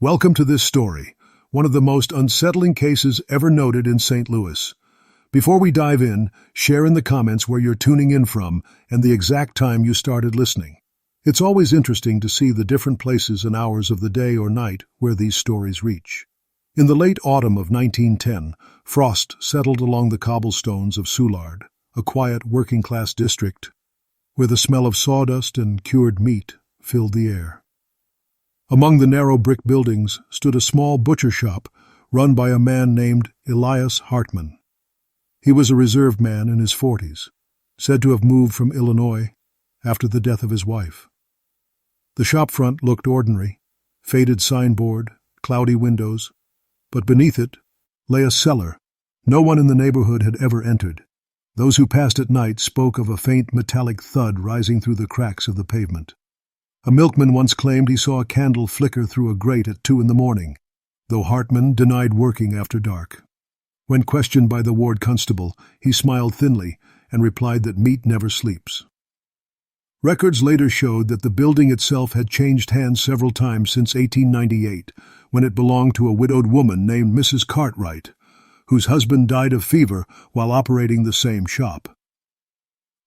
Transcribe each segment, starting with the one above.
Welcome to this story, one of the most unsettling cases ever noted in St. Louis. Before we dive in, share in the comments where you're tuning in from and the exact time you started listening. It's always interesting to see the different places and hours of the day or night where these stories reach. In the late autumn of 1910, frost settled along the cobblestones of Soulard, a quiet working-class district where the smell of sawdust and cured meat filled the air. Among the narrow brick buildings stood a small butcher shop run by a man named Elias Hartman. He was a reserved man in his 40s, said to have moved from Illinois after the death of his wife. The shop front looked ordinary, faded signboard, cloudy windows, but beneath it lay a cellar no one in the neighborhood had ever entered. Those who passed at night spoke of a faint metallic thud rising through the cracks of the pavement. A milkman once claimed he saw a candle flicker through a grate at 2 a.m, though Hartman denied working after dark. When questioned by the ward constable, he smiled thinly and replied that meat never sleeps. Records later showed that the building itself had changed hands several times since 1898, when it belonged to a widowed woman named Mrs. Cartwright, whose husband died of fever while operating the same shop.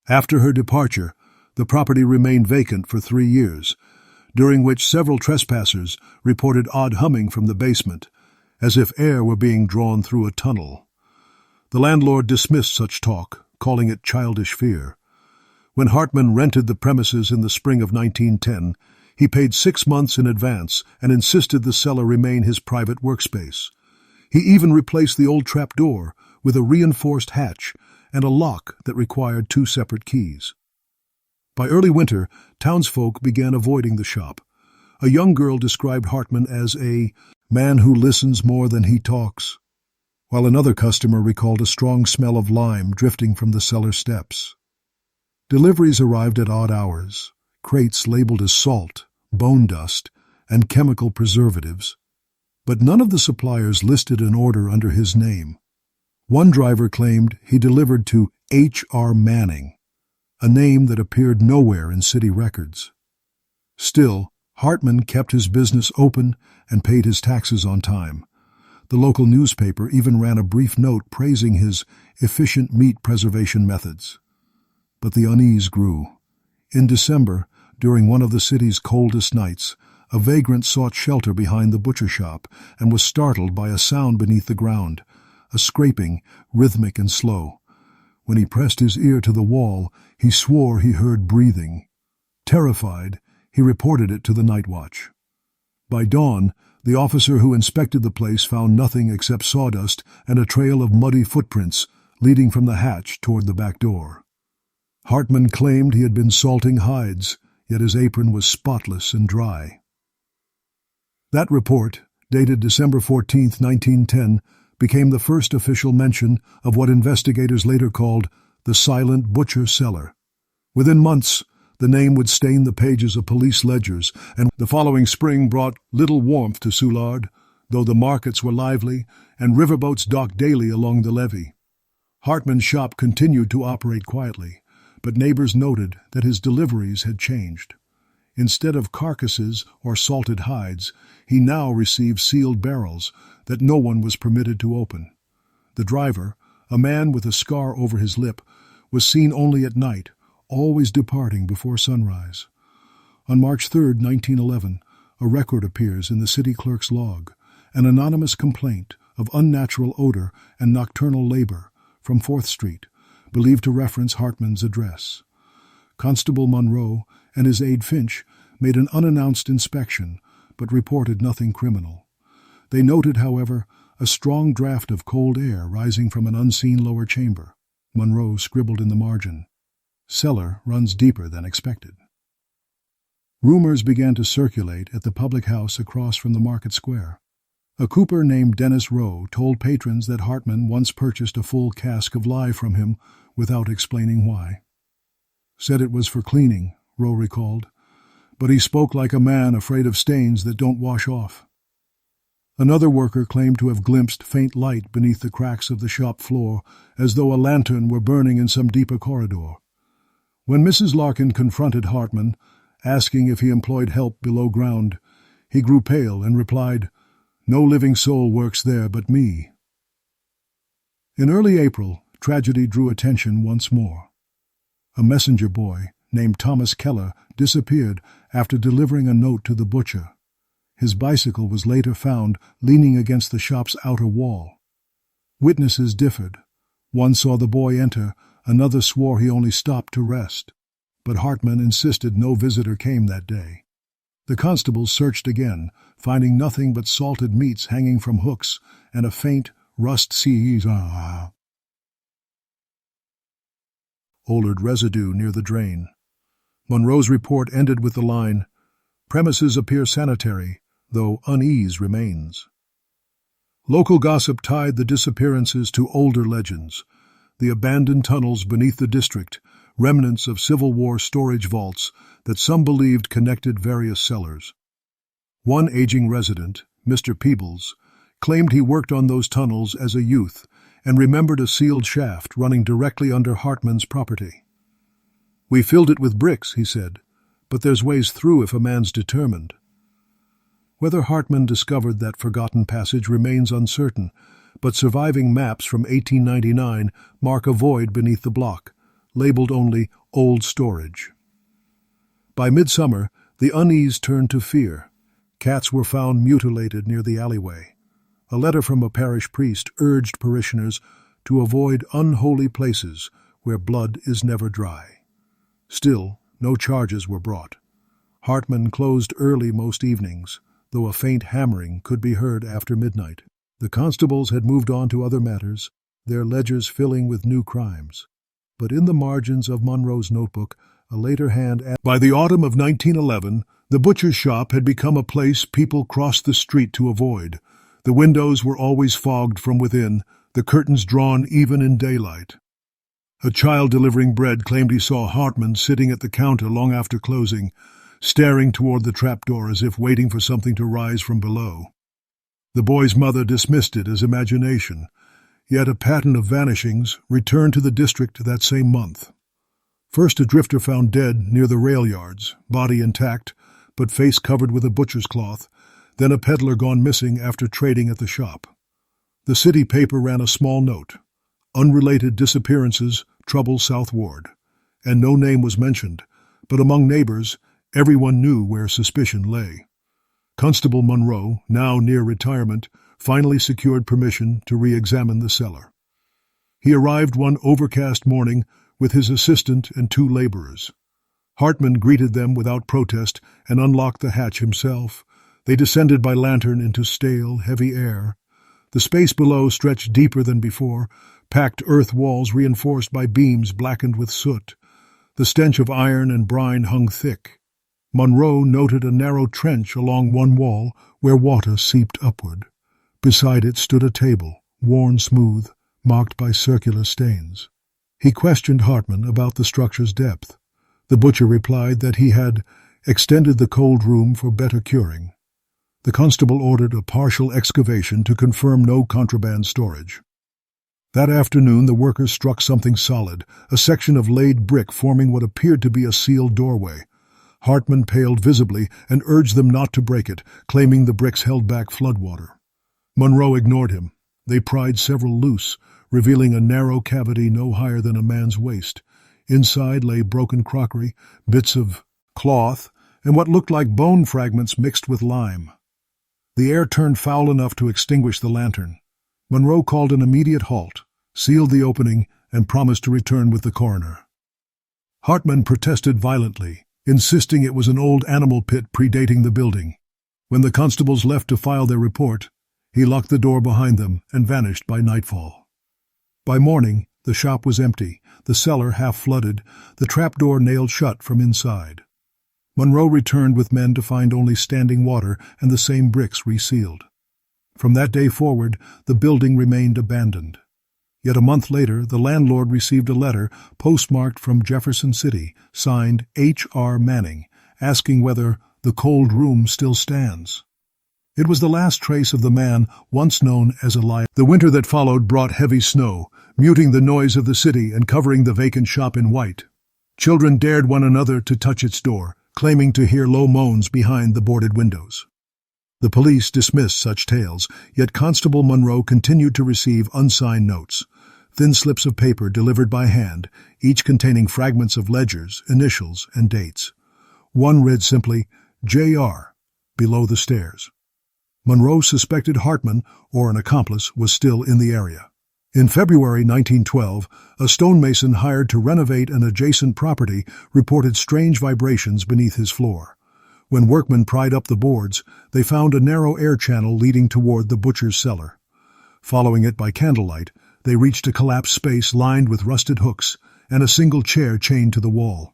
After her departure, the property remained vacant for 3 years, during which several trespassers reported odd humming from the basement, as if air were being drawn through a tunnel. The landlord dismissed such talk, calling it childish fear. When Hartman rented the premises in the spring of 1910, he paid 6 months in advance and insisted the cellar remain his private workspace. He even replaced the old trapdoor with a reinforced hatch and a lock that required 2 separate keys. By early winter, townsfolk began avoiding the shop. A young girl described Hartman as a man who listens more than he talks, while another customer recalled a strong smell of lime drifting from the cellar steps. Deliveries arrived at odd hours, crates labeled as salt, bone dust, and chemical preservatives, but none of the suppliers listed an order under his name. One driver claimed he delivered to H.R. Manning, a name that appeared nowhere in city records. Still, Hartman kept his business open and paid his taxes on time. The local newspaper even ran a brief note praising his efficient meat preservation methods. But the unease grew. In December, during one of the city's coldest nights, a vagrant sought shelter behind the butcher shop and was startled by a sound beneath the ground, a scraping, rhythmic and slow. When he pressed his ear to the wall, he swore he heard breathing. Terrified, he reported it to the night watch. By dawn, the officer who inspected the place found nothing except sawdust and a trail of muddy footprints leading from the hatch toward the back door. Hartman claimed he had been salting hides, yet his apron was spotless and dry. That report, dated December 14, 1910, became the first official mention of what investigators later called the silent butcher cellar. Within months, the name would stain the pages of police ledgers, and the following spring brought little warmth to Soulard, though the markets were lively and riverboats docked daily along the levee. Hartman's shop continued to operate quietly, but neighbors noted that his deliveries had changed. Instead of carcasses or salted hides, he now received sealed barrels that no one was permitted to open. The driver, a man with a scar over his lip, was seen only at night, always departing before sunrise. On March 3, 1911, a record appears in the city clerk's log, an anonymous complaint of unnatural odor and nocturnal labor from 4th Street, believed to reference Hartman's address. Constable Monroe and his aide Finch made an unannounced inspection, but reported nothing criminal. They noted, however, a strong draft of cold air rising from an unseen lower chamber. Monroe scribbled in the margin, "Cellar runs deeper than expected." Rumors began to circulate at the public house across from the market square. A cooper named Dennis Rowe told patrons that Hartman once purchased a full cask of lye from him without explaining why. "Said it was for cleaning," Rowe recalled, "but he spoke like a man afraid of stains that don't wash off." Another worker claimed to have glimpsed faint light beneath the cracks of the shop floor, as though a lantern were burning in some deeper corridor. When Mrs. Larkin confronted Hartman, asking if he employed help below ground, He grew pale and replied, "No living soul works there but me." In early April, tragedy drew attention once more. A messenger boy named Thomas Keller disappeared after delivering a note to the butcher. His bicycle was later found leaning against the shop's outer wall. Witnesses differed. One saw the boy enter, another swore he only stopped to rest. But Hartman insisted no visitor came that day. The constables searched again, finding nothing but salted meats hanging from hooks and a faint rust-seized olered residue near the drain. Monroe's report ended with the line, "Premises appear sanitary, though unease remains." Local gossip tied the disappearances to older legends, the abandoned tunnels beneath the district, remnants of Civil War storage vaults that some believed connected various cellars. One aging resident, Mr. Peebles, claimed he worked on those tunnels as a youth and remembered a sealed shaft running directly under Hartman's property. "We filled it with bricks," he said, "but there's ways through if a man's determined." Whether Hartman discovered that forgotten passage remains uncertain, but surviving maps from 1899 mark a void beneath the block, labeled only Old Storage. By midsummer, the unease turned to fear. Cats were found mutilated near the alleyway. A letter from a parish priest urged parishioners to avoid unholy places where blood is never dry. Still, no charges were brought. Hartman closed early most evenings, though a faint hammering could be heard after midnight. The constables had moved on to other matters, their ledgers filling with new crimes. But in the margins of Monroe's notebook, a later hand added, by the autumn of 1911, the butcher's shop had become a place people crossed the street to avoid. The windows were always fogged from within, the curtains drawn even in daylight. A child delivering bread claimed he saw Hartman sitting at the counter long after closing, staring toward the trapdoor as if waiting for something to rise from below. The boy's mother dismissed it as imagination, yet a pattern of vanishings returned to the district that same month. First, a drifter found dead near the rail yards, body intact, but face covered with a butcher's cloth, then a peddler gone missing after trading at the shop. The city paper ran a small note, "Unrelated disappearances trouble South Ward," and no name was mentioned, but among neighbors, everyone knew where suspicion lay. Constable Monroe, now near retirement, finally secured permission to re-examine the cellar. He arrived one overcast morning with his assistant and 2 laborers. Hartman greeted them without protest and unlocked the hatch himself. They descended by lantern into stale, heavy air. The space below stretched deeper than before, packed earth walls reinforced by beams blackened with soot. The stench of iron and brine hung thick. Monroe noted a narrow trench along one wall where water seeped upward. Beside it stood a table, worn smooth, marked by circular stains. He questioned Hartman about the structure's depth. The butcher replied that he had extended the cold room for better curing. The constable ordered a partial excavation to confirm no contraband storage. That afternoon the workers struck something solid, a section of laid brick forming what appeared to be a sealed doorway. Hartman paled visibly and urged them not to break it, claiming the bricks held back floodwater. Monroe ignored him. They pried several loose, revealing a narrow cavity no higher than a man's waist. Inside lay broken crockery, bits of cloth, and what looked like bone fragments mixed with lime. The air turned foul enough to extinguish the lantern. Monroe called an immediate halt, sealed the opening, and promised to return with the coroner. Hartman protested violently, insisting it was an old animal pit predating the building. When the constables left to file their report, he locked the door behind them and vanished by nightfall. By morning, the shop was empty, the cellar half flooded, the trapdoor nailed shut from inside. Monroe returned with men to find only standing water and the same bricks resealed. From that day forward, the building remained abandoned. Yet a month later, the landlord received a letter postmarked from Jefferson City, signed H.R. Manning, asking whether the cold room still stands. It was the last trace of the man once known as a liar. The winter that followed brought heavy snow, muting the noise of the city and covering the vacant shop in white. Children dared one another to touch its door, claiming to hear low moans behind the boarded windows. The police dismissed such tales, yet Constable Monroe continued to receive unsigned notes, thin slips of paper delivered by hand, each containing fragments of ledgers, initials, and dates. One read simply, J.R., below the stairs. Monroe suspected Hartman, or an accomplice, was still in the area. In February 1912, a stonemason hired to renovate an adjacent property reported strange vibrations beneath his floor. When workmen pried up the boards, they found a narrow air channel leading toward the butcher's cellar. Following it by candlelight, they reached a collapsed space lined with rusted hooks and a single chair chained to the wall.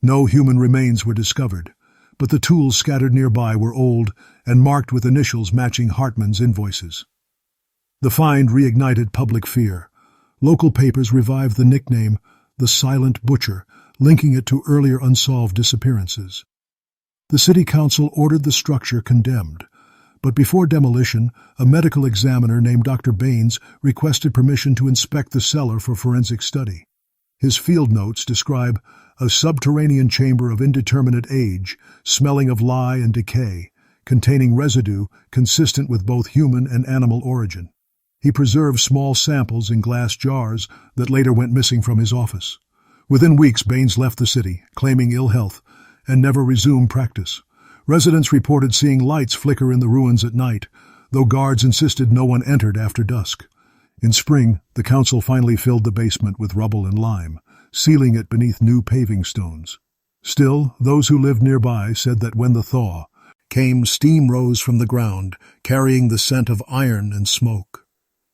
No human remains were discovered, but the tools scattered nearby were old and marked with initials matching Hartman's invoices. The find reignited public fear. Local papers revived the nickname, the Silent Butcher, linking it to earlier unsolved disappearances. The city council ordered the structure condemned, but before demolition, a medical examiner named Dr. Baines requested permission to inspect the cellar for forensic study. His field notes describe a subterranean chamber of indeterminate age, smelling of lye and decay, containing residue consistent with both human and animal origin. He preserved small samples in glass jars that later went missing from his office. Within weeks, Baines left the city, claiming ill health, and never resumed practice. Residents reported seeing lights flicker in the ruins at night, though guards insisted no one entered after dusk. In spring, the council finally filled the basement with rubble and lime, sealing it beneath new paving stones. Still, those who lived nearby said that when the thaw came, steam rose from the ground, carrying the scent of iron and smoke.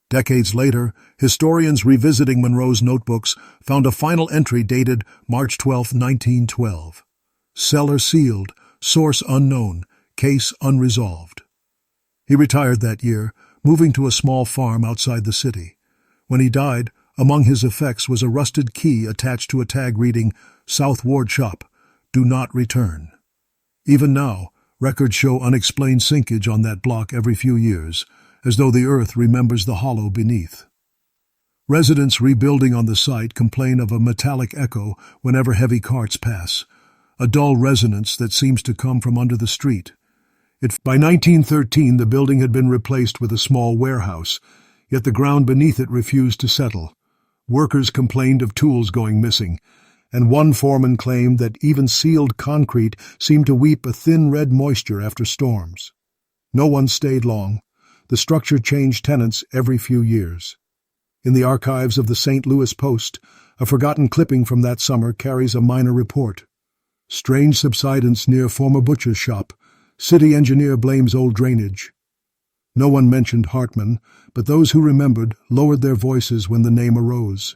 Decades later, historians revisiting Monroe's notebooks found a final entry dated March 12, 1912. Cellar sealed, source unknown, case unresolved. He retired that year, moving to a small farm outside the city. When he died, among his effects was a rusted key attached to a tag reading, South Ward Shop, Do Not Return. Even now, records show unexplained sinkage on that block every few years, as though the earth remembers the hollow beneath. Residents rebuilding on the site complain of a metallic echo whenever heavy carts pass, a dull resonance that seems to come from under the street. By 1913, the building had been replaced with a small warehouse, yet the ground beneath it refused to settle. Workers complained of tools going missing, and one foreman claimed that even sealed concrete seemed to weep a thin red moisture after storms. No one stayed long. The structure changed tenants every few years. In the archives of the St. Louis Post, a forgotten clipping from that summer carries a minor report. Strange subsidence near former butcher's shop. City engineer blames old drainage. No one mentioned Hartman, but those who remembered lowered their voices when the name arose.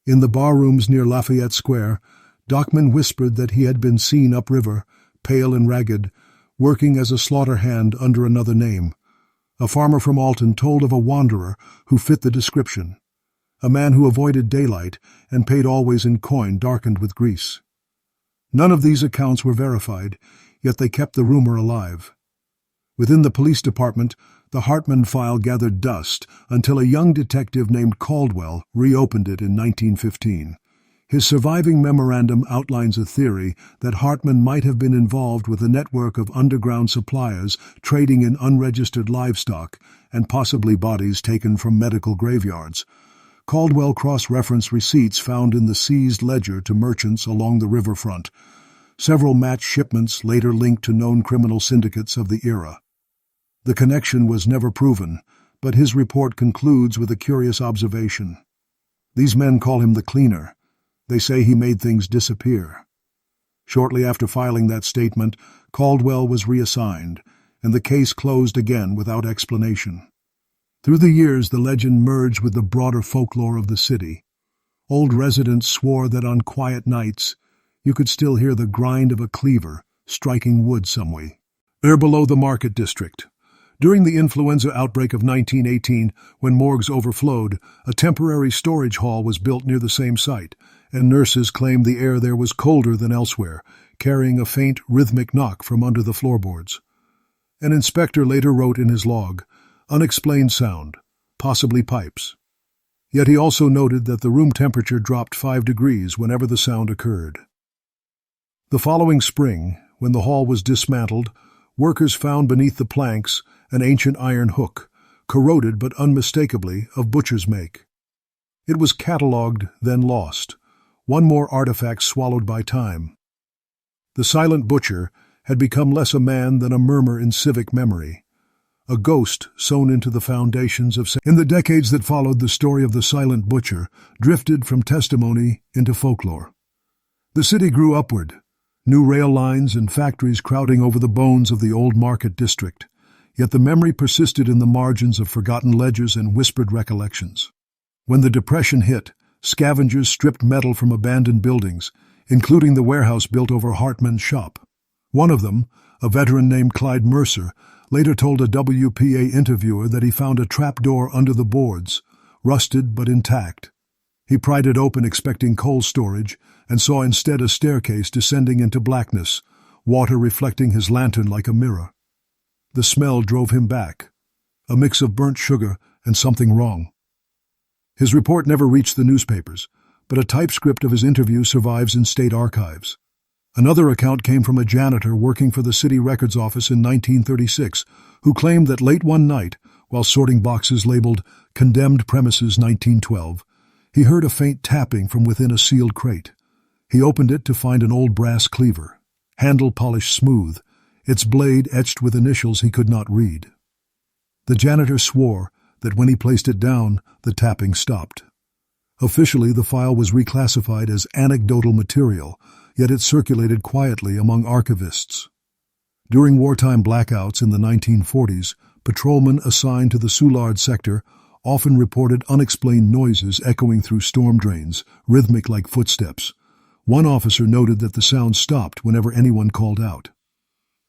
In the barrooms near Lafayette Square, Dockman whispered that he had been seen upriver, pale and ragged, working as a slaughter hand under another name. A farmer from Alton told of a wanderer who fit the description, a man who avoided daylight and paid always in coin darkened with grease. None of these accounts were verified, yet they kept the rumor alive. Within the police department, the Hartman file gathered dust until a young detective named Caldwell reopened it in 1915. His surviving memorandum outlines a theory that Hartman might have been involved with a network of underground suppliers trading in unregistered livestock and possibly bodies taken from medical graveyards. Caldwell cross-referenced receipts found in the seized ledger to merchants along the riverfront. Several matched shipments later linked to known criminal syndicates of the era. The connection was never proven, but his report concludes with a curious observation. These men call him the cleaner. They say he made things disappear. Shortly after filing that statement, Caldwell was reassigned, and the case closed again without explanation. Through the years, the legend merged with the broader folklore of the city. Old residents swore that on quiet nights, you could still hear the grind of a cleaver striking wood some way. Below the Market District. During the influenza outbreak of 1918, when morgues overflowed, a temporary storage hall was built near the same site, and nurses claimed the air there was colder than elsewhere, carrying a faint, rhythmic knock from under the floorboards. An inspector later wrote in his log, "Unexplained sound, possibly pipes." Yet he also noted that the room temperature dropped 5 degrees whenever the sound occurred. The following spring, when the hall was dismantled, Workers found beneath the planks an ancient iron hook, corroded but unmistakably of butcher's make. It was catalogued, then lost, one more artifact swallowed by time. The silent butcher had become less a man than a murmur in civic memory, a ghost sewn into the foundations of... In the decades that followed, the story of the silent butcher drifted from testimony into folklore. The city grew upward, new rail lines and factories crowding over the bones of the old market district, yet the memory persisted in the margins of forgotten ledgers and whispered recollections. When the Depression hit, scavengers stripped metal from abandoned buildings, including the warehouse built over Hartman's shop. One of them, a veteran named Clyde Mercer, later told a WPA interviewer that he found a trapdoor under the boards, rusted but intact. He pried it open expecting coal storage and saw instead a staircase descending into blackness, water reflecting his lantern like a mirror. The smell drove him back, a mix of burnt sugar and something wrong. His report never reached the newspapers, but a typescript of his interview survives in state archives. Another account came from a janitor working for the city records office in 1936, who claimed that late one night, while sorting boxes labeled Condemned Premises 1912, he heard a faint tapping from within a sealed crate. He opened it to find an old brass cleaver, handle polished smooth, its blade etched with initials he could not read. The janitor swore that when he placed it down, the tapping stopped. Officially, the file was reclassified as anecdotal material, yet it circulated quietly among archivists. During wartime blackouts in the 1940s, patrolmen assigned to the Soulard sector often reported unexplained noises echoing through storm drains, rhythmic like footsteps. One officer noted that the sound stopped whenever anyone called out.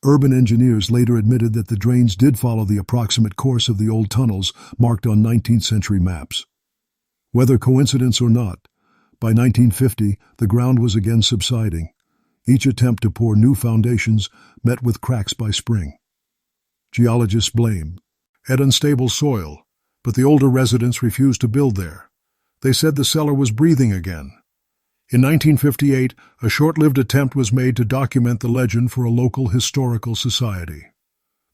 Urban engineers later admitted that the drains did follow the approximate course of the old tunnels marked on 19th century maps. Whether coincidence or not, by 1950 the ground was again subsiding. Each attempt to pour new foundations met with cracks by spring. Geologists blamed had unstable soil, but the older residents refused to build there. They said the cellar was breathing again. In 1958, a short-lived attempt was made to document the legend for a local historical society.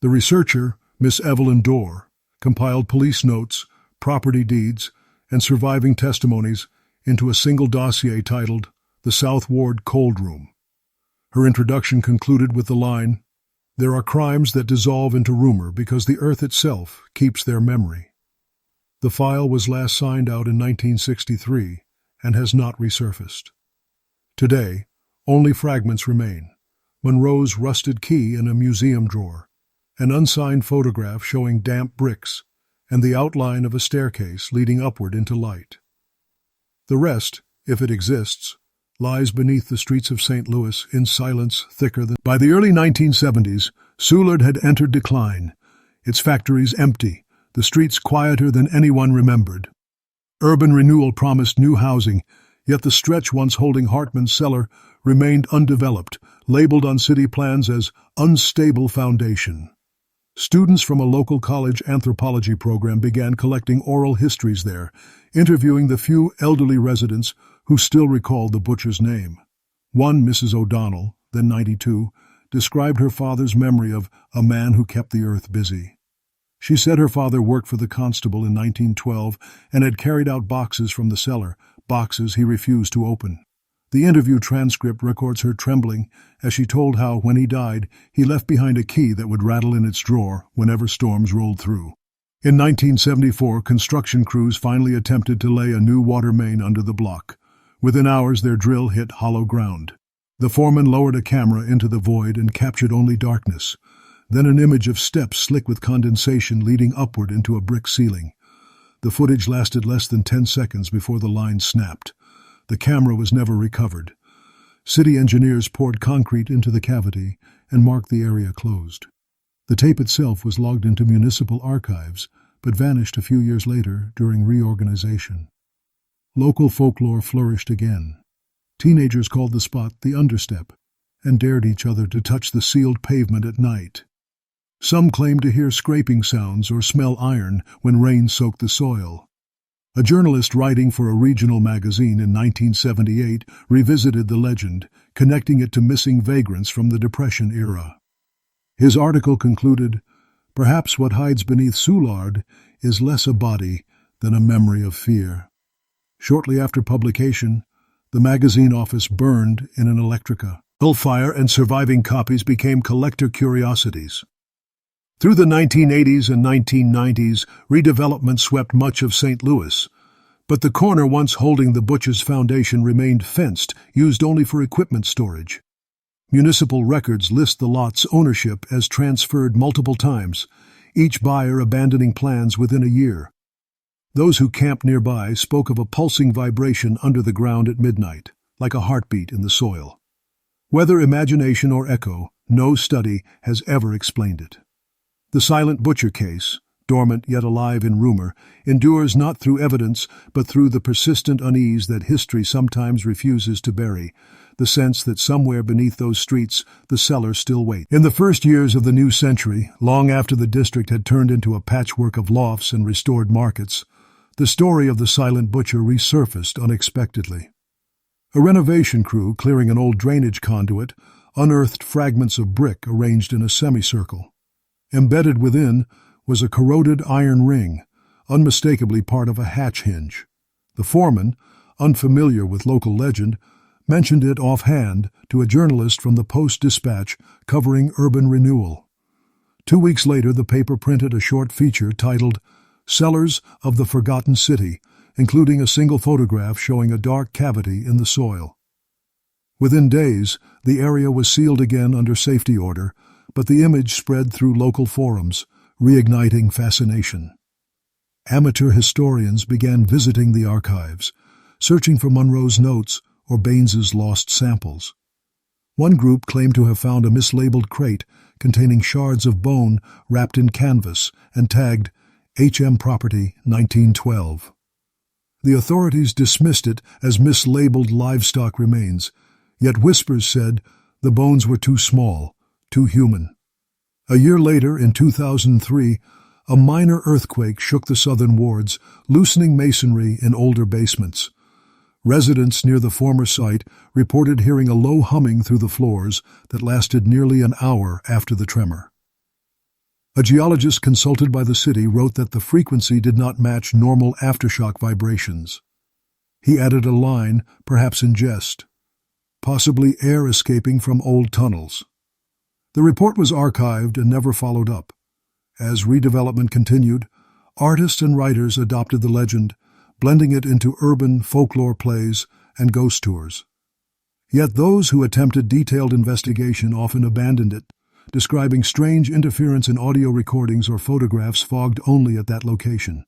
The researcher, Miss Evelyn Dorr, compiled police notes, property deeds, and surviving testimonies into a single dossier titled The South Ward Cold Room. Her introduction concluded with the line, "There are crimes that dissolve into rumor because the earth itself keeps their memory." The file was last signed out in 1963 and has not resurfaced. Today, only fragments remain: Monroe's rusted key in a museum drawer, an unsigned photograph showing damp bricks, and the outline of a staircase leading upward into light. The rest, if it exists, lies beneath the streets of St. Louis in silence thicker than... By the early 1970s, Soulard had entered decline, its factories empty, the streets quieter than anyone remembered. Urban renewal promised new housing, yet the stretch once holding Hartman's cellar remained undeveloped, labeled on city plans as unstable foundation. Students from a local college anthropology program began collecting oral histories there, interviewing the few elderly residents who still recalled the butcher's name. One, Mrs. O'Donnell, then 92, described her father's memory of a man who kept the earth busy. She said her father worked for the constable in 1912 and had carried out boxes from the cellar, boxes he refused to open. The interview transcript records her trembling as she told how, when he died, he left behind a key that would rattle in its drawer whenever storms rolled through. In 1974, construction crews finally attempted to lay a new water main under the block. Within hours, their drill hit hollow ground. The foreman lowered a camera into the void and captured only darkness. Then an image of steps slick with condensation leading upward into a brick ceiling. The footage lasted less than 10 seconds before the line snapped. The camera was never recovered. City engineers poured concrete into the cavity and marked the area closed. The tape itself was logged into municipal archives, but vanished a few years later during reorganization. Local folklore flourished again. Teenagers called the spot the understep and dared each other to touch the sealed pavement at night. Some claimed to hear scraping sounds or smell iron when rain soaked the soil. A journalist writing for a regional magazine in 1978 revisited the legend, connecting it to missing vagrants from the Depression era. His article concluded, "Perhaps what hides beneath Soulard is less a body than a memory of fear." Shortly after publication, the magazine office burned in an electrica. Hellfire and surviving copies became collector curiosities. Through the 1980s and 1990s, redevelopment swept much of St. Louis, but the corner once holding the Butcher's Foundation remained fenced, used only for equipment storage. Municipal records list the lot's ownership as transferred multiple times, each buyer abandoning plans within a year. Those who camped nearby spoke of a pulsing vibration under the ground at midnight, like a heartbeat in the soil. Whether imagination or echo, no study has ever explained it. The Silent Butcher case, dormant yet alive in rumor, endures not through evidence but through the persistent unease that history sometimes refuses to bury, the sense that somewhere beneath those streets the cellar still waits. In the first years of the new century, long after the district had turned into a patchwork of lofts and restored markets, the story of the Silent Butcher resurfaced unexpectedly. A renovation crew clearing an old drainage conduit unearthed fragments of brick arranged in a semicircle. Embedded within was a corroded iron ring, unmistakably part of a hatch hinge. The foreman, unfamiliar with local legend, mentioned it offhand to a journalist from the Post-Dispatch covering urban renewal. 2 weeks later, the paper printed a short feature titled "Cellars of the Forgotten City," including a single photograph showing a dark cavity in the soil. Within days, the area was sealed again under safety order, but the image spread through local forums, reigniting fascination. Amateur historians began visiting the archives, searching for Monroe's notes or Baines's lost samples. One group claimed to have found a mislabeled crate containing shards of bone wrapped in canvas and tagged HM Property 1912. The authorities dismissed it as mislabeled livestock remains, yet whispers said the bones were too small, too human. A year later, in 2003, a minor earthquake shook the southern wards, loosening masonry in older basements. Residents near the former site reported hearing a low humming through the floors that lasted nearly an hour after the tremor. A geologist consulted by the city wrote that the frequency did not match normal aftershock vibrations. He added a line, perhaps in jest, "Possibly air escaping from old tunnels." The report was archived and never followed up. As redevelopment continued, artists and writers adopted the legend, blending it into urban folklore plays and ghost tours. Yet those who attempted detailed investigation often abandoned it, describing strange interference in audio recordings or photographs fogged only at that location.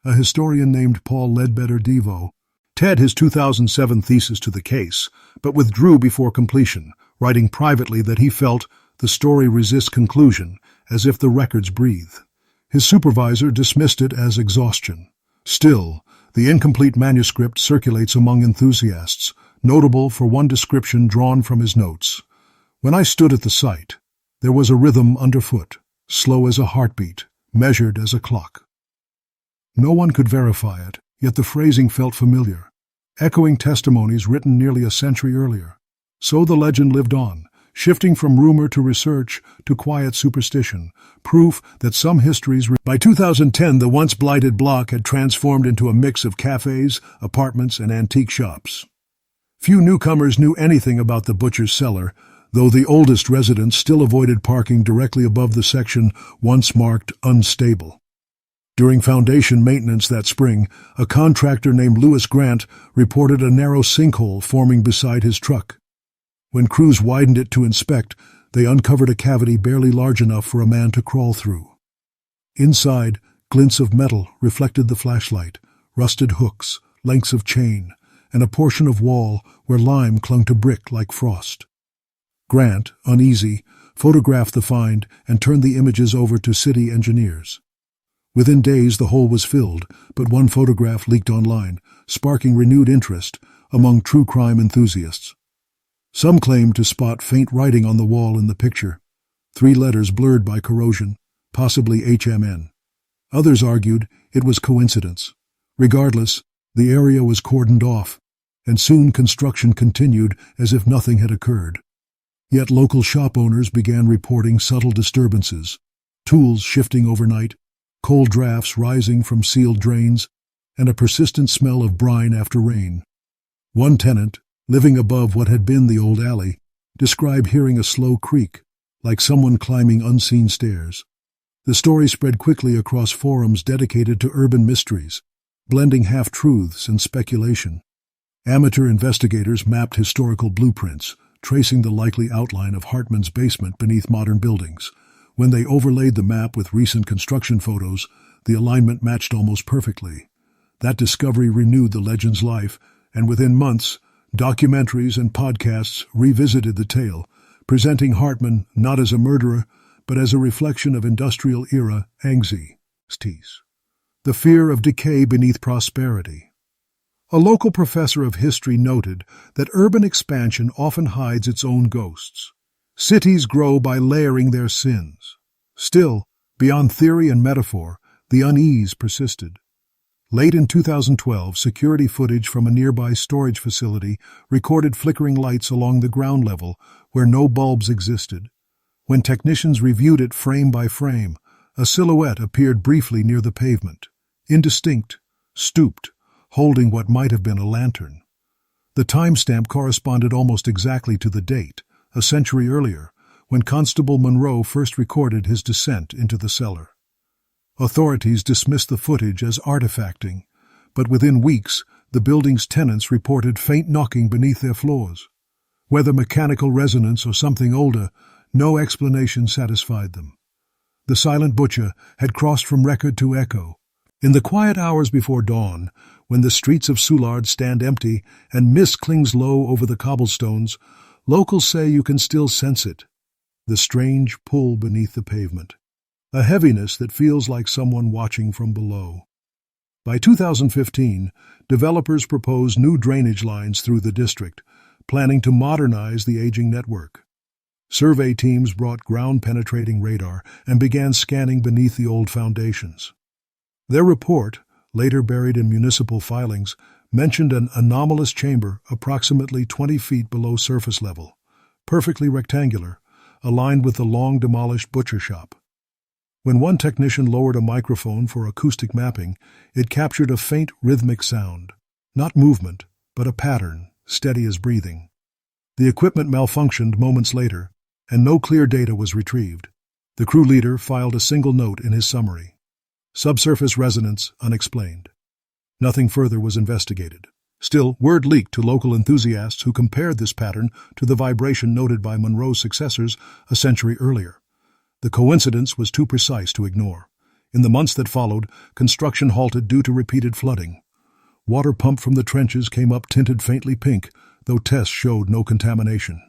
A historian named Paul Ledbetter Devo tied his 2007 thesis to the case, but withdrew before completion, writing privately that he felt the story resists conclusion, as if the records breathe. His supervisor dismissed it as exhaustion. Still, the incomplete manuscript circulates among enthusiasts, notable for one description drawn from his notes. "When I stood at the site, there was a rhythm underfoot, slow as a heartbeat, measured as a clock." No one could verify it, yet the phrasing felt familiar, echoing testimonies written nearly a century earlier. So the legend lived on, shifting from rumor to research to quiet superstition, proof that some histories... By 2010, the once blighted block had transformed into a mix of cafes, apartments, and antique shops. Few newcomers knew anything about the Butcher's Cellar, though the oldest residents still avoided parking directly above the section once marked unstable. During foundation maintenance that spring, a contractor named Lewis Grant reported a narrow sinkhole forming beside his truck. When crews widened it to inspect, they uncovered a cavity barely large enough for a man to crawl through. Inside, glints of metal reflected the flashlight, rusted hooks, lengths of chain, and a portion of wall where lime clung to brick like frost. Grant, uneasy, photographed the find and turned the images over to city engineers. Within days, the hole was filled, but one photograph leaked online, sparking renewed interest among true crime enthusiasts. Some claimed to spot faint writing on the wall in the picture, 3 letters blurred by corrosion, possibly HMN. Others argued it was coincidence. Regardless, the area was cordoned off, and soon construction continued as if nothing had occurred. Yet local shop owners began reporting subtle disturbances, tools shifting overnight, cold drafts rising from sealed drains, and a persistent smell of brine after rain. One tenant, living above what had been the old alley, described hearing a slow creak, like someone climbing unseen stairs. The story spread quickly across forums dedicated to urban mysteries, blending half-truths and speculation. Amateur investigators mapped historical blueprints, tracing the likely outline of Hartman's basement beneath modern buildings. When they overlaid the map with recent construction photos, the alignment matched almost perfectly. That discovery renewed the legend's life, and within months, documentaries and podcasts revisited the tale, presenting Hartman not as a murderer, but as a reflection of industrial-era anxieties. The fear of decay beneath prosperity. A local professor of history noted that urban expansion often hides its own ghosts. Cities grow by layering their sins. Still, beyond theory and metaphor, the unease persisted. Late in 2012, security footage from a nearby storage facility recorded flickering lights along the ground level where no bulbs existed. When technicians reviewed it frame by frame, a silhouette appeared briefly near the pavement, indistinct, stooped, holding what might have been a lantern. The timestamp corresponded almost exactly to the date, a century earlier, when Constable Monroe first recorded his descent into the cellar. Authorities dismissed the footage as artifacting, but within weeks, the building's tenants reported faint knocking beneath their floors. Whether mechanical resonance or something older, no explanation satisfied them. The silent butcher had crossed from record to echo. In the quiet hours before dawn, when the streets of Soulard stand empty and mist clings low over the cobblestones, locals say you can still sense it, the strange pull beneath the pavement, a heaviness that feels like someone watching from below. By 2015, developers proposed new drainage lines through the district, planning to modernize the aging network. Survey teams brought ground-penetrating radar and began scanning beneath the old foundations. Their report, later buried in municipal filings, mentioned an anomalous chamber approximately 20 feet below surface level, perfectly rectangular, aligned with the long-demolished butcher shop. When one technician lowered a microphone for acoustic mapping, it captured a faint rhythmic sound, not movement, but a pattern, steady as breathing. The equipment malfunctioned moments later, and no clear data was retrieved. The crew leader filed a single note in his summary: subsurface resonance unexplained. Nothing further was investigated. Still, word leaked to local enthusiasts who compared this pattern to the vibration noted by Monroe's successors a century earlier. The coincidence was too precise to ignore. In the months that followed, construction halted due to repeated flooding. Water pumped from the trenches came up tinted faintly pink, though tests showed no contamination.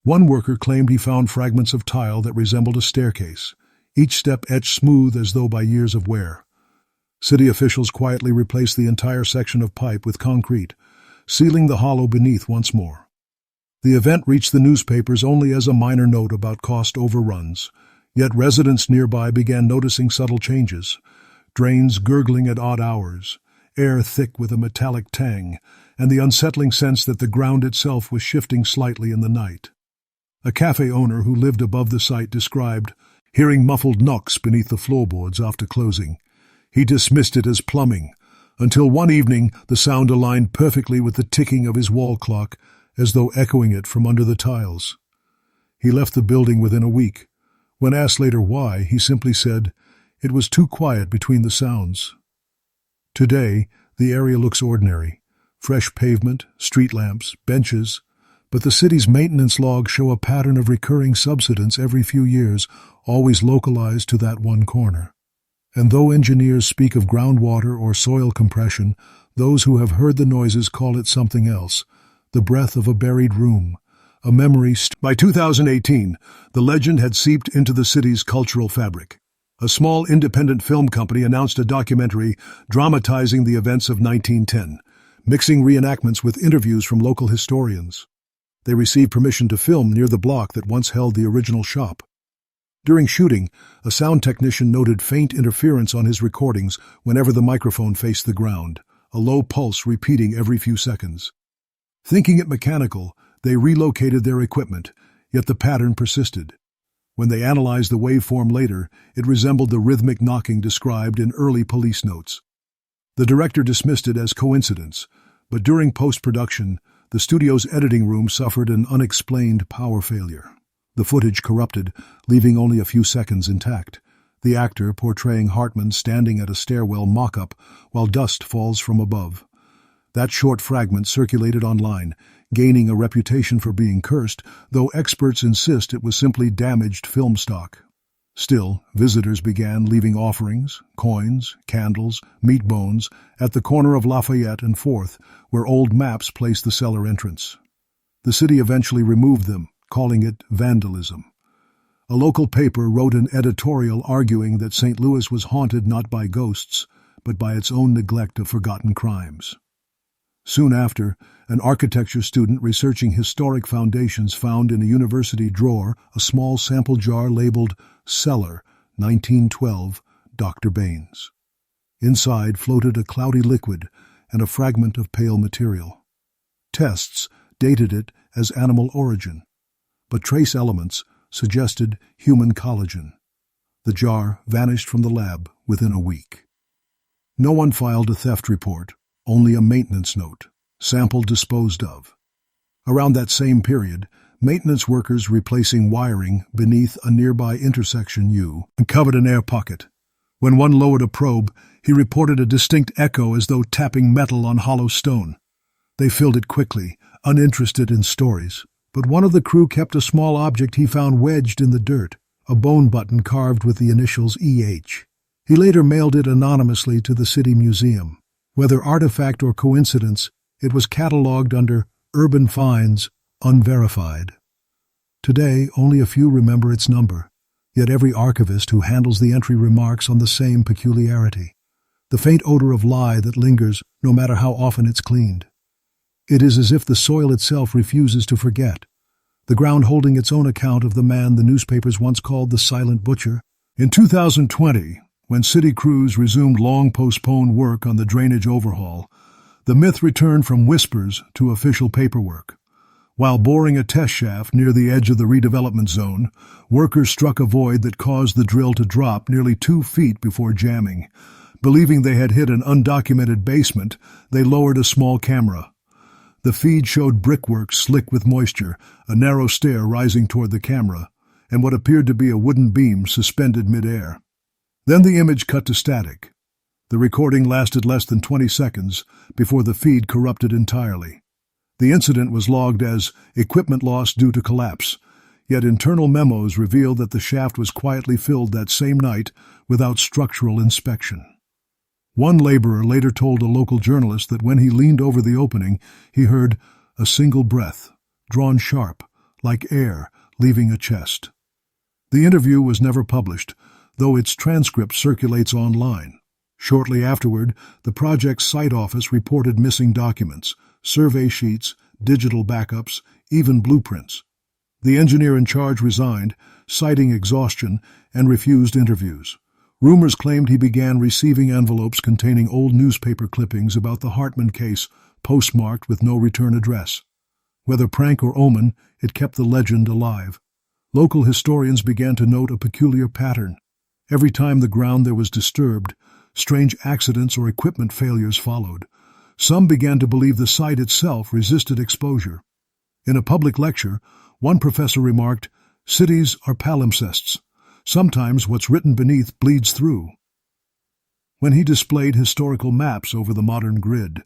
One worker claimed he found fragments of tile that resembled a staircase, each step etched smooth as though by years of wear. City officials quietly replaced the entire section of pipe with concrete, sealing the hollow beneath once more. The event reached the newspapers only as a minor note about cost overruns, yet residents nearby began noticing subtle changes: drains gurgling at odd hours, air thick with a metallic tang, and the unsettling sense that the ground itself was shifting slightly in the night. A cafe owner who lived above the site described hearing muffled knocks beneath the floorboards after closing. He dismissed it as plumbing, until one evening the sound aligned perfectly with the ticking of his wall clock, as though echoing it from under the tiles. He left the building within a week. When asked later why, he simply said, "It was too quiet between the sounds." Today, the area looks ordinary. Fresh pavement, street lamps, benches, but the city's maintenance logs show a pattern of recurring subsidence every few years, always localized to that one corner. And though engineers speak of groundwater or soil compression, those who have heard the noises call it something else: the breath of a buried room, a memory. By 2018, the legend had seeped into the city's cultural fabric. A small independent film company announced a documentary dramatizing the events of 1910, mixing reenactments with interviews from local historians. They received permission to film near the block that once held the original shop. During shooting, a sound technician noted faint interference on his recordings whenever the microphone faced the ground, a low pulse repeating every few seconds. Thinking it mechanical, they relocated their equipment, Yet the pattern persisted. When they analyzed the waveform later, it resembled the rhythmic knocking described in early police notes. The director dismissed it as coincidence, but during post-production, the studio's editing room suffered an unexplained power failure. The footage corrupted, leaving only a few seconds intact. The actor portraying Hartman standing at a stairwell mock-up while dust falls from above. That short fragment circulated online, gaining a reputation for being cursed, though experts insist it was simply damaged film stock. Still, visitors began leaving offerings, coins, candles, meat bones at the corner of Lafayette and 4th, where old maps placed the cellar entrance. The city eventually removed them, calling it vandalism. A local paper wrote an editorial arguing that St. Louis was haunted not by ghosts, but by its own neglect of forgotten crimes. Soon after, an architecture student researching historic foundations found in a university drawer a small sample jar labeled Cellar, 1912, Dr. Baines. Inside floated a cloudy liquid and a fragment of pale material. Tests dated it as animal origin, but trace elements suggested human collagen. The jar vanished from the lab within a week. No one filed a theft report, only a maintenance note, sample disposed of. Around that same period, maintenance workers replacing wiring beneath a nearby intersection uncovered an air pocket. When one lowered a probe, he reported a distinct echo as though tapping metal on hollow stone. They filled it quickly, uninterested in stories, but one of the crew kept a small object he found wedged in the dirt, a bone button carved with the initials EH. He later mailed it anonymously to the city museum. Whether artifact or coincidence, it was catalogued under Urban Finds, Unverified. Today, only a few remember its number, yet every archivist who handles the entry remarks on the same peculiarity, the faint odor of lye that lingers no matter how often it's cleaned. It is as if the soil itself refuses to forget, the ground holding its own account of the man the newspapers once called the Silent Butcher. In 2020, when city crews resumed long-postponed work on the drainage overhaul, the myth returned from whispers to official paperwork. While boring a test shaft near the edge of the redevelopment zone, workers struck a void that caused the drill to drop nearly 2 feet before jamming. Believing they had hit an undocumented basement, they lowered a small camera. The feed showed brickwork slick with moisture, a narrow stair rising toward the camera, and what appeared to be a wooden beam suspended mid-air. Then the image cut to static. The recording lasted less than 20 seconds before the feed corrupted entirely. The incident was logged as equipment loss due to collapse, yet internal memos revealed that the shaft was quietly filled that same night without structural inspection. One laborer later told a local journalist that when he leaned over the opening, he heard a single breath, drawn sharp, like air leaving a chest. The interview was never published, though its transcript circulates online. Shortly afterward, the project's site office reported missing documents, survey sheets, digital backups, even blueprints. The engineer in charge resigned, citing exhaustion, and refused interviews. Rumors claimed he began receiving envelopes containing old newspaper clippings about the Hartman case, postmarked with no return address. Whether prank or omen, it kept the legend alive. Local historians began to note a peculiar pattern. Every time the ground there was disturbed, strange accidents or equipment failures followed. Some began to believe the site itself resisted exposure. In a public lecture, one professor remarked, "Cities are palimpsests. Sometimes what's written beneath bleeds through." When he displayed historical maps over the modern grid,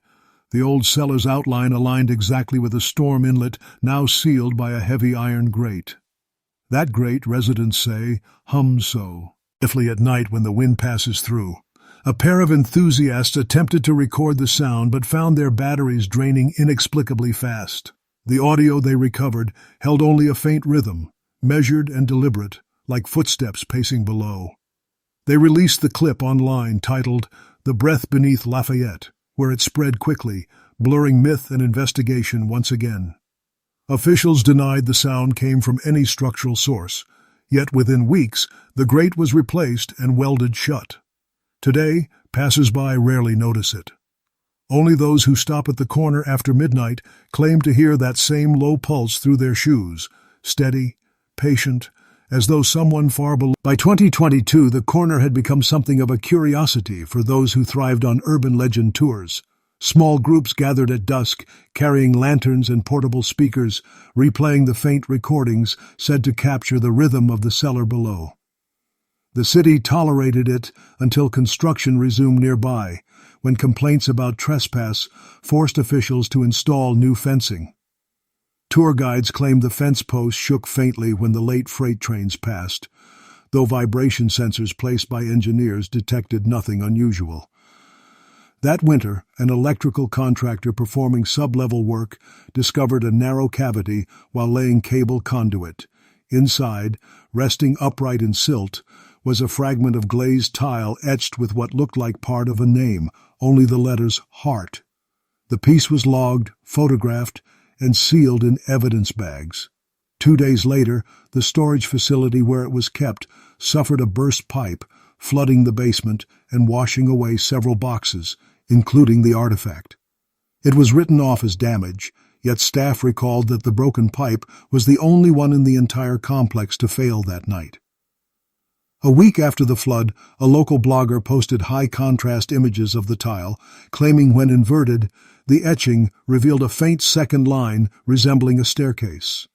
the old cellar's outline aligned exactly with a storm inlet now sealed by a heavy iron grate. That grate, residents say, hums so, stiffly at night when the wind passes through. A pair of enthusiasts attempted to record the sound but found their batteries draining inexplicably fast. The audio they recovered held only a faint rhythm, measured and deliberate, like footsteps pacing below. They released the clip online titled "The Breath Beneath Lafayette," where it spread quickly, blurring myth and investigation once again. Officials denied the sound came from any structural source, yet within weeks the grate was replaced and welded shut. Today, passers-by rarely notice it. Only those who stop at the corner after midnight claim to hear that same low pulse through their shoes, steady, patient, as though someone far below. By 2022, the corner had become something of a curiosity for those who thrived on urban legend tours. Small groups gathered at dusk, carrying lanterns and portable speakers, replaying the faint recordings said to capture the rhythm of the cellar below. The city tolerated it until construction resumed nearby, when complaints about trespass forced officials to install new fencing. Tour guides claimed the fence posts shook faintly when the late freight trains passed, though vibration sensors placed by engineers detected nothing unusual. That winter, an electrical contractor performing sub-level work discovered a narrow cavity while laying cable conduit. Inside, resting upright in silt, was a fragment of glazed tile etched with what looked like part of a name, only the letters Heart. The piece was logged, photographed, and sealed in evidence bags. 2 days later, the storage facility where it was kept suffered a burst pipe, flooding the basement and washing away several boxes, including the artifact. It was written off as damage, yet staff recalled that the broken pipe was the only one in the entire complex to fail that night. A week after the flood, a local blogger posted high-contrast images of the tile, claiming when inverted, the etching revealed a faint second line resembling a staircase.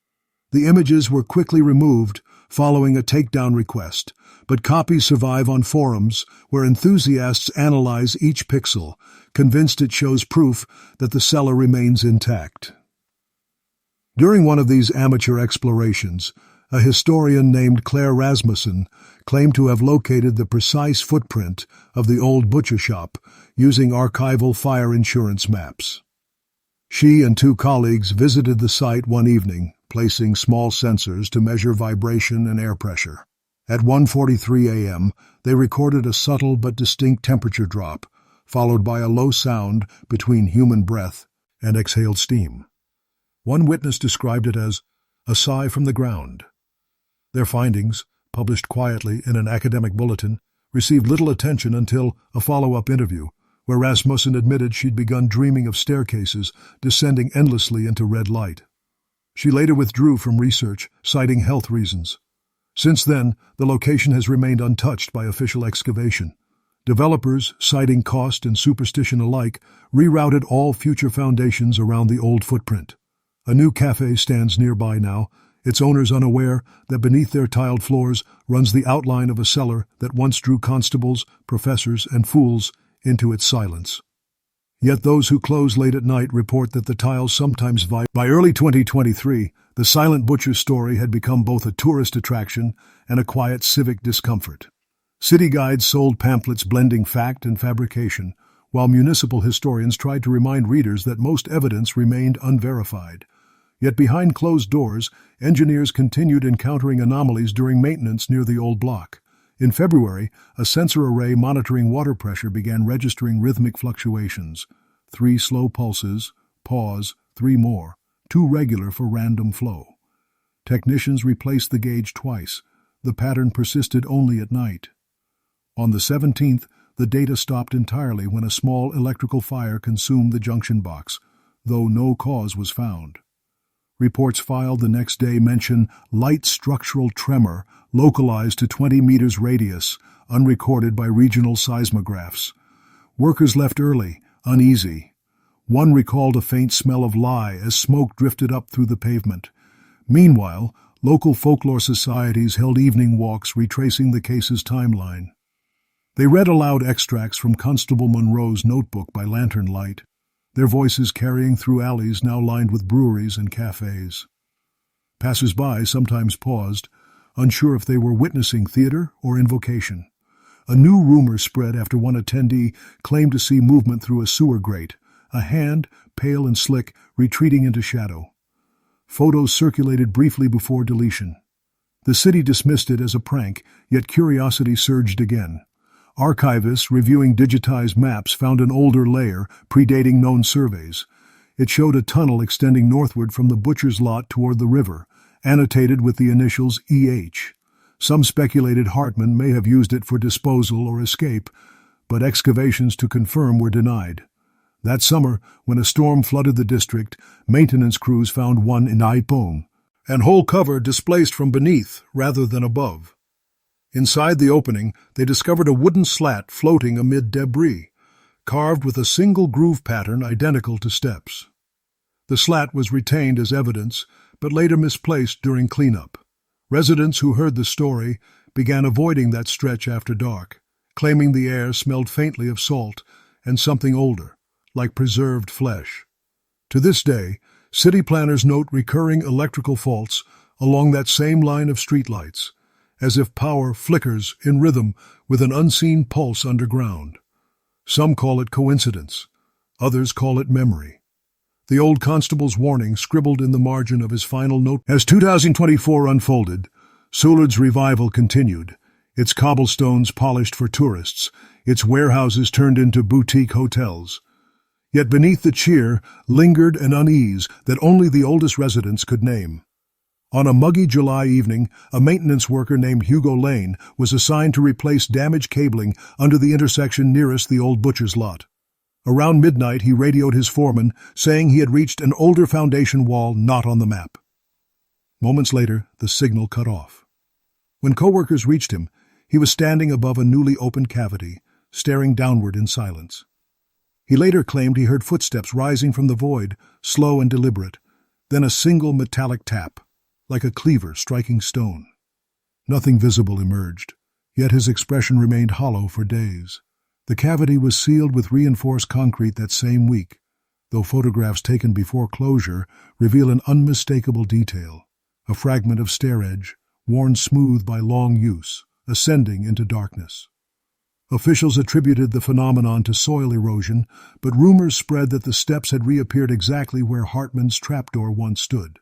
The images were quickly removed following a takedown request, but copies survive on forums where enthusiasts analyze each pixel, convinced it shows proof that the cellar remains intact. During one of these amateur explorations, a historian named Claire Rasmussen claimed to have located the precise footprint of the old butcher shop using archival fire insurance maps. She and 2 colleagues visited the site one evening, placing small sensors to measure vibration and air pressure. At 1:43 a.m., they recorded a subtle but distinct temperature drop, followed by a low sound between human breath and exhaled steam. One witness described it as a sigh from the ground. Their findings, published quietly in an academic bulletin, received little attention until a follow-up interview, where Rasmussen admitted she'd begun dreaming of staircases descending endlessly into red light. She later withdrew from research, citing health reasons. Since then, the location has remained untouched by official excavation. Developers, citing cost and superstition alike, rerouted all future foundations around the old footprint. A new cafe stands nearby now, its owners unaware that beneath their tiled floors runs the outline of a cellar that once drew constables, professors, and fools into its silence. Yet those who close late at night report that the tiles sometimes vibrate. By early 2023, the silent butcher's story had become both a tourist attraction and a quiet civic discomfort. City guides sold pamphlets blending fact and fabrication, while municipal historians tried to remind readers that most evidence remained unverified. Yet behind closed doors, engineers continued encountering anomalies during maintenance near the old block. In February, a sensor array monitoring water pressure began registering rhythmic fluctuations. 3 slow pulses, pause, 3 more, too regular for random flow. Technicians replaced the gauge twice. The pattern persisted only at night. On the 17th, the data stopped entirely when a small electrical fire consumed the junction box, though no cause was found. Reports filed the next day mention light structural tremor localized to 20 meters radius, unrecorded by regional seismographs. Workers left early, uneasy. One recalled a faint smell of lye as smoke drifted up through the pavement. Meanwhile, local folklore societies held evening walks retracing the case's timeline. They read aloud extracts from Constable Monroe's notebook by lantern light, their voices carrying through alleys now lined with breweries and cafes. Passers-by sometimes paused, unsure if they were witnessing theater or invocation. A new rumor spread after one attendee claimed to see movement through a sewer grate, a hand, pale and slick, retreating into shadow. Photos circulated briefly before deletion. The city dismissed it as a prank, yet curiosity surged again. Archivists reviewing digitized maps found an older layer, predating known surveys. It showed a tunnel extending northward from the butcher's lot toward the river, annotated with the initials EH. Some speculated Hartman may have used it for disposal or escape, but excavations to confirm were denied. That summer, when a storm flooded the district, maintenance crews found one in Ipoh, and whole cover displaced from beneath rather than above. Inside the opening, they discovered a wooden slat floating amid debris, carved with a single groove pattern identical to steps. The slat was retained as evidence, but later misplaced during cleanup. Residents who heard the story began avoiding that stretch after dark, claiming the air smelled faintly of salt and something older, like preserved flesh. To this day, city planners note recurring electrical faults along that same line of streetlights, as if power flickers in rhythm with an unseen pulse underground. Some call it coincidence, others call it memory. The old constable's warning scribbled in the margin of his final note. As 2024 unfolded, Seward's revival continued, its cobblestones polished for tourists, its warehouses turned into boutique hotels. Yet beneath the cheer lingered an unease that only the oldest residents could name. On a muggy July evening, a maintenance worker named Hugo Lane was assigned to replace damaged cabling under the intersection nearest the old butcher's lot. Around midnight, he radioed his foreman, saying he had reached an older foundation wall not on the map. Moments later, the signal cut off. When coworkers reached him, he was standing above a newly opened cavity, staring downward in silence. He later claimed he heard footsteps rising from the void, slow and deliberate, then a single metallic tap, like a cleaver striking stone. Nothing visible emerged, yet his expression remained hollow for days. The cavity was sealed with reinforced concrete that same week, though photographs taken before closure reveal an unmistakable detail, a fragment of stair edge, worn smooth by long use, ascending into darkness. Officials attributed the phenomenon to soil erosion, but rumors spread that the steps had reappeared exactly where Hartman's trapdoor once stood.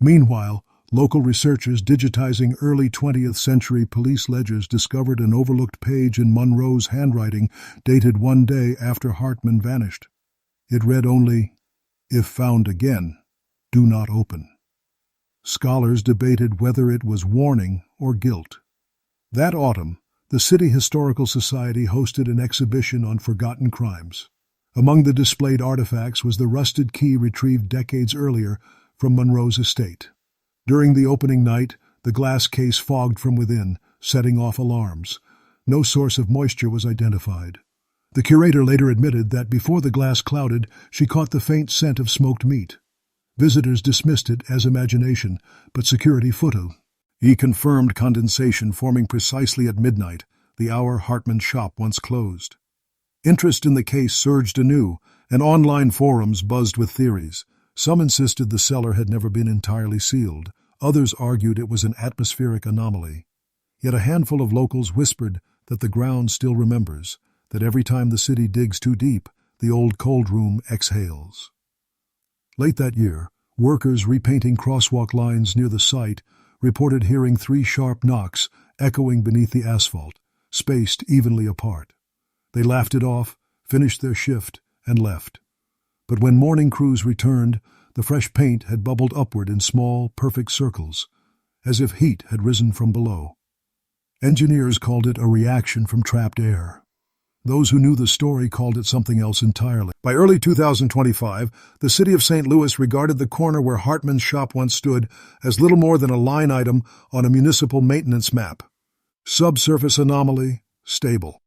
Meanwhile, local researchers digitizing early 20th century police ledgers discovered an overlooked page in Monroe's handwriting dated one day after Hartman vanished. It read only, "If found again, do not open." Scholars debated whether it was warning or guilt. That autumn, the City Historical Society hosted an exhibition on forgotten crimes. Among the displayed artifacts was the rusted key retrieved decades earlier from Monroe's estate. During the opening night, the glass case fogged from within, setting off alarms. No source of moisture was identified. The curator later admitted that before the glass clouded, she caught the faint scent of smoked meat. Visitors dismissed it as imagination, but security footnoted. He confirmed condensation forming precisely at midnight, the hour Hartman's shop once closed. Interest in the case surged anew, and online forums buzzed with theories. Some insisted the cellar had never been entirely sealed. Others argued it was an atmospheric anomaly. Yet a handful of locals whispered that the ground still remembers, that every time the city digs too deep, the old cold room exhales. Late that year, workers repainting crosswalk lines near the site reported hearing 3 sharp knocks echoing beneath the asphalt, spaced evenly apart. They laughed it off, finished their shift, and left. But when morning crews returned, the fresh paint had bubbled upward in small, perfect circles, as if heat had risen from below. Engineers called it a reaction from trapped air. Those who knew the story called it something else entirely. By early 2025, the city of St. Louis regarded the corner where Hartman's shop once stood as little more than a line item on a municipal maintenance map. Subsurface anomaly, stable.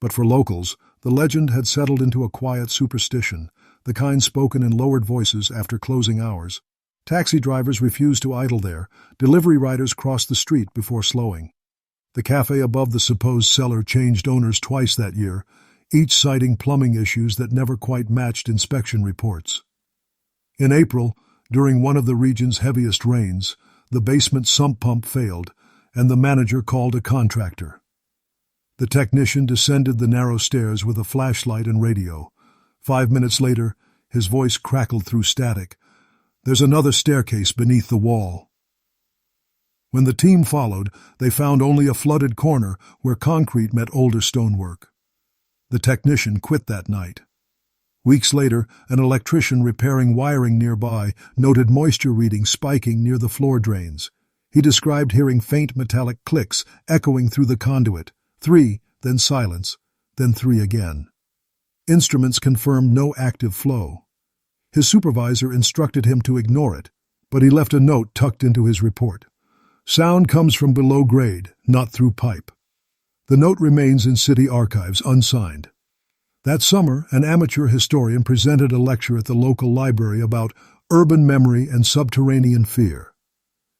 But for locals, the legend had settled into a quiet superstition, the kind spoken in lowered voices after closing hours. Taxi drivers refused to idle there. Delivery riders crossed the street before slowing. The cafe above the supposed cellar changed owners twice that year, each citing plumbing issues that never quite matched inspection reports. In April, during one of the region's heaviest rains, the basement sump pump failed, and the manager called a contractor. The technician descended the narrow stairs with a flashlight and radio. 5 minutes later, his voice crackled through static. "There's another staircase beneath the wall." When the team followed, they found only a flooded corner where concrete met older stonework. The technician quit that night. Weeks later, an electrician repairing wiring nearby noted moisture readings spiking near the floor drains. He described hearing faint metallic clicks echoing through the conduit. 3, then silence, then 3 again. Instruments confirmed no active flow. His supervisor instructed him to ignore it, but he left a note tucked into his report. Sound comes from below grade, not through pipe. The note remains in city archives, unsigned. That summer, an amateur historian presented a lecture at the local library about urban memory and subterranean fear.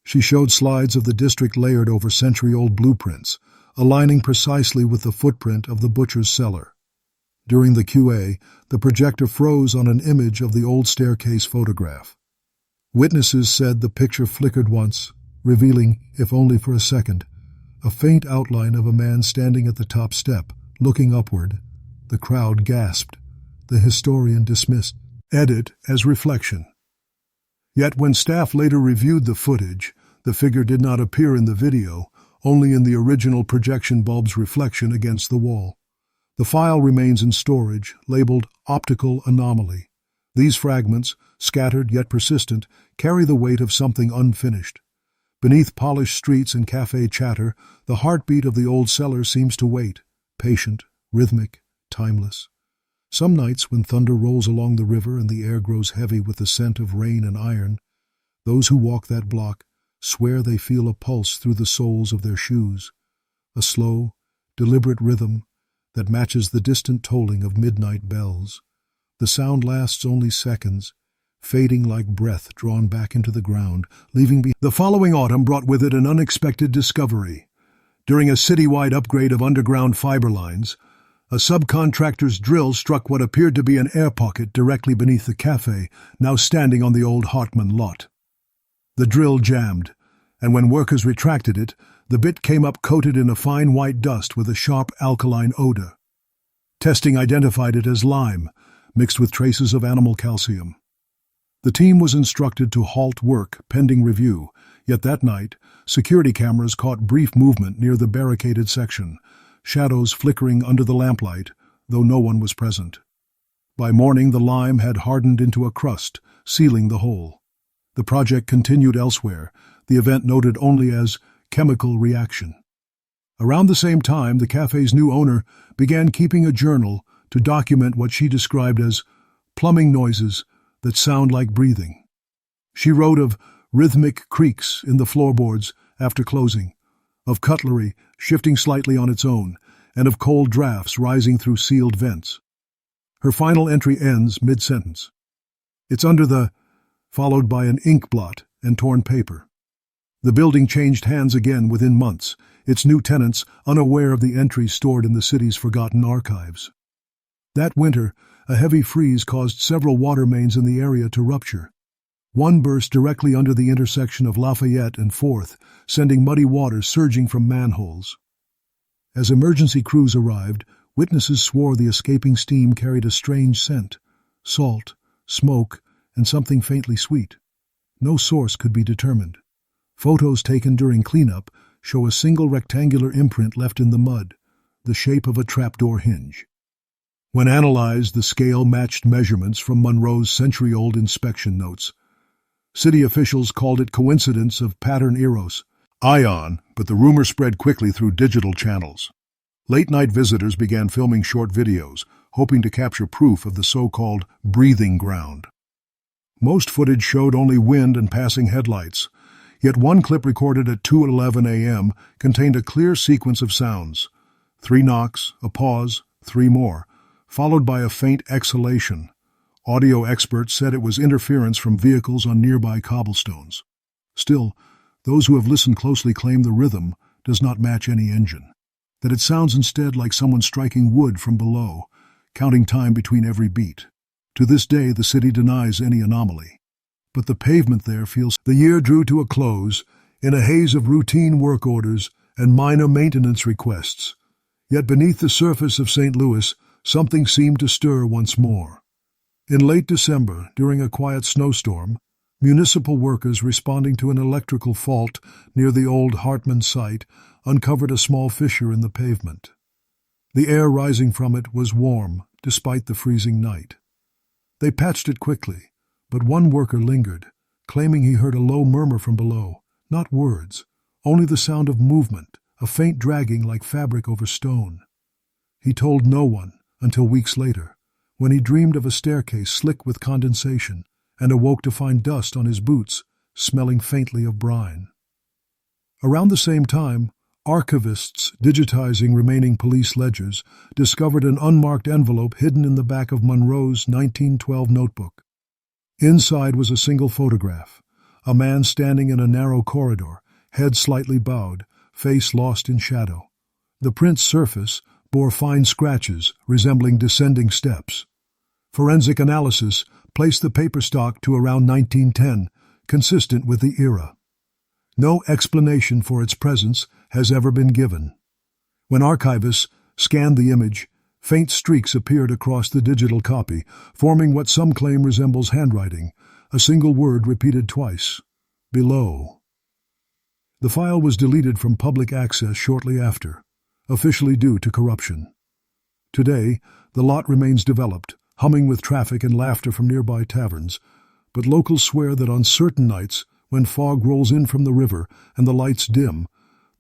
She showed slides of the district layered over century-old blueprints, aligning precisely with the footprint of the butcher's cellar. During the QA, the projector froze on an image of the old staircase photograph. Witnesses said the picture flickered once, revealing, if only for a second, a faint outline of a man standing at the top step, looking upward. The crowd gasped. The historian dismissed edit as reflection. Yet when staff later reviewed the footage, the figure did not appear in the video, only in the original projection bulb's reflection against the wall. The file remains in storage, labeled Optical Anomaly. These fragments, scattered yet persistent, carry the weight of something unfinished. Beneath polished streets and cafe chatter, the heartbeat of the old cellar seems to wait, patient, rhythmic, timeless. Some nights when thunder rolls along the river and the air grows heavy with the scent of rain and iron, those who walk that block swear they feel a pulse through the soles of their shoes, a slow, deliberate rhythm that matches the distant tolling of midnight bells. The sound lasts only seconds, fading like breath drawn back into the ground, leaving behind. The following autumn brought with it an unexpected discovery. During a citywide upgrade of underground fiber lines, a subcontractor's drill struck what appeared to be an air pocket directly beneath the cafe, now standing on the old Hartman lot. The drill jammed, and when workers retracted it, the bit came up coated in a fine white dust with a sharp alkaline odor. Testing identified it as lime, mixed with traces of animal calcium. The team was instructed to halt work pending review, yet that night, security cameras caught brief movement near the barricaded section, shadows flickering under the lamplight, though no one was present. By morning, the lime had hardened into a crust, sealing the hole. The project continued elsewhere, the event noted only as chemical reaction. Around the same time, the cafe's new owner began keeping a journal to document what she described as plumbing noises that sound like breathing. She wrote of rhythmic creaks in the floorboards after closing, of cutlery shifting slightly on its own, and of cold drafts rising through sealed vents. Her final entry ends mid-sentence. "It's under the," followed by an ink blot and torn paper. The building changed hands again within months, its new tenants unaware of the entries stored in the city's forgotten archives. That winter, a heavy freeze caused several water mains in the area to rupture. One burst directly under the intersection of Lafayette and 4th, sending muddy water surging from manholes. As emergency crews arrived, witnesses swore the escaping steam carried a strange scent: salt, smoke, and something faintly sweet. No source could be determined. Photos taken during cleanup show a single rectangular imprint left in the mud, the shape of a trapdoor hinge. When analyzed, the scale matched measurements from Monroe's century-old inspection notes. City officials called it coincidence of pattern eros, ion, but the rumor spread quickly through digital channels. Late-night visitors began filming short videos, hoping to capture proof of the so-called breathing ground. Most footage showed only wind and passing headlights, yet one clip recorded at 2:11 a.m. contained a clear sequence of sounds: 3 knocks, a pause, 3 more, followed by a faint exhalation. Audio experts said it was interference from vehicles on nearby cobblestones. Still, those who have listened closely claim the rhythm does not match any engine, that it sounds instead like someone striking wood from below, counting time between every beat. To this day, the city denies any anomaly. But the pavement there feels. The year drew to a close in a haze of routine work orders and minor maintenance requests. Yet beneath the surface of St. Louis, something seemed to stir once more. In late December, during a quiet snowstorm, municipal workers responding to an electrical fault near the old Hartman site uncovered a small fissure in the pavement. The air rising from it was warm, despite the freezing night. They patched it quickly, but one worker lingered, claiming he heard a low murmur from below, not words, only the sound of movement, a faint dragging like fabric over stone. He told no one until weeks later, when he dreamed of a staircase slick with condensation and awoke to find dust on his boots, smelling faintly of brine. Around the same time, archivists digitizing remaining police ledgers discovered an unmarked envelope hidden in the back of Monroe's 1912 notebook. Inside was a single photograph, a man standing in a narrow corridor, head slightly bowed, face lost in shadow. The print's surface bore fine scratches resembling descending steps. Forensic analysis placed the paper stock to around 1910, consistent with the era. No explanation for its presence has ever been given. When archivists scanned the image, faint streaks appeared across the digital copy, forming what some claim resembles handwriting, a single word repeated twice: below. The file was deleted from public access shortly after, officially due to corruption. Today, the lot remains developed, humming with traffic and laughter from nearby taverns, but locals swear that on certain nights, when fog rolls in from the river and the lights dim,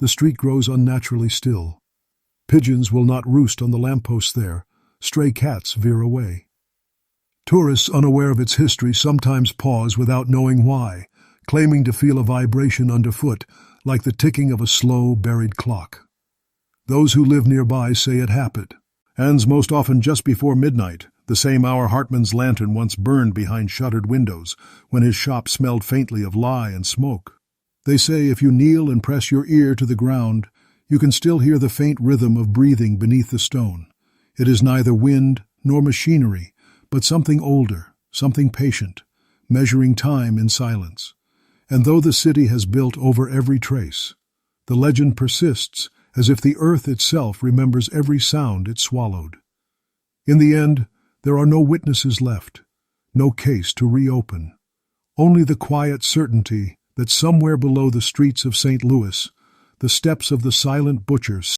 the street grows unnaturally still. Pigeons will not roost on the lampposts there, stray cats veer away. Tourists unaware of its history sometimes pause without knowing why, claiming to feel a vibration underfoot, like the ticking of a slow, buried clock. Those who live nearby say it happened, and most often just before midnight, the same hour Hartman's lantern once burned behind shuttered windows, when his shop smelled faintly of lye and smoke. They say if you kneel and press your ear to the ground, you can still hear the faint rhythm of breathing beneath the stone. It is neither wind nor machinery, but something older, something patient, measuring time in silence. And though the city has built over every trace, the legend persists as if the earth itself remembers every sound it swallowed. In the end, there are no witnesses left, no case to reopen, only the quiet certainty that somewhere below the streets of St. Louis, the steps of the silent butcher